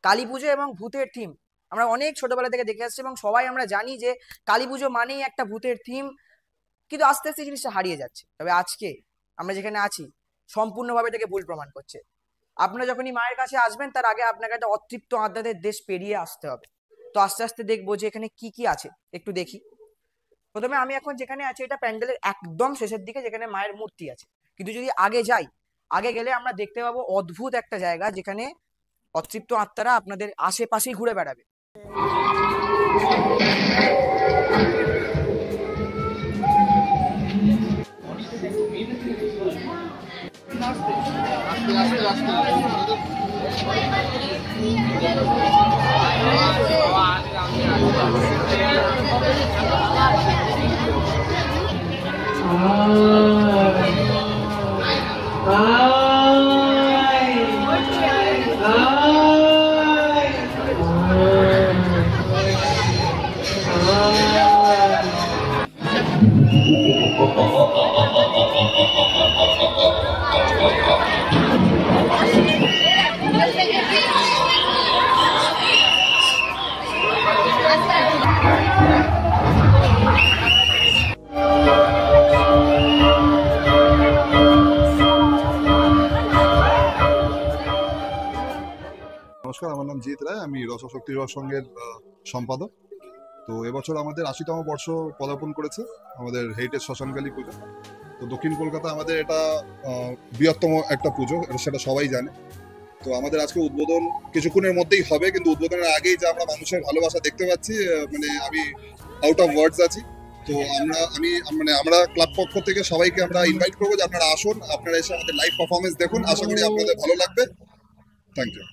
কালী পুজো এবং ভূতের থিম আমরা অনেক ছোটবেলা থেকে দেখে আসছি এবং সবাই আমরা জানি যে কালী পুজো মানেই একটা ভূতের থিম। কিন্তু আস্তে আস্তে জিনিসটা হারিয়ে যাচ্ছে, তবে আজকে আমরা যেখানে আছি সম্পূর্ণভাবে এটাকে ভুল প্রমাণ করছে। আপনারা যখনই মায়ের কাছে আসবেন তার আগে আপনাকে একটা অতৃপ্ত আত্মাদের দেশ পেরিয়ে আসতে হবে। তো আস্তে আস্তে দেখবো যে এখানে কি কি আছে একটু দেখি। প্রথমে আমি এখন যেখানে আছি এটা প্যান্ডেলের একদম শেষের দিকে, যেখানে মায়ের মূর্তি আছে। কিন্তু যদি আগে যাই, আগে গেলে আমরা দেখতে পাবো অদ্ভুত একটা জায়গা যেখানে অতৃপ্ত আত্মারা আপনাদের আশেপাশেই ঘুরে বেড়াবে। নমস্কার, আমার নাম জিৎ রায়। আমি রসশক্তি যুব সংঘের সম্পাদক। তো এবছর আমাদের ৮০তম বর্ষ পদার্পণ করেছে আমাদের হেরিটেজ শ্মশানকালী পুজো। তো দক্ষিণ কলকাতা আমাদের এটা বৃহত্তম একটা পুজো, সেটা সবাই জানে। তো আমাদের আজকে উদ্বোধন কিছুক্ষণের মধ্যেই হবে, কিন্তু উদ্বোধনের আগেই যে আমরা মানুষের ভালোবাসা দেখতে পাচ্ছি, মানে আমি আউট অফ ওয়ার্ডস আছি। তো আমরা ক্লাব পক্ষ থেকে সবাইকে আমরা ইনভাইট করবো যে আপনারা আসুন, আপনারা এসে আমাদের লাইভ পারফরমেন্স দেখুন। আশা করি আপনাদের ভালো লাগবে। Thank you.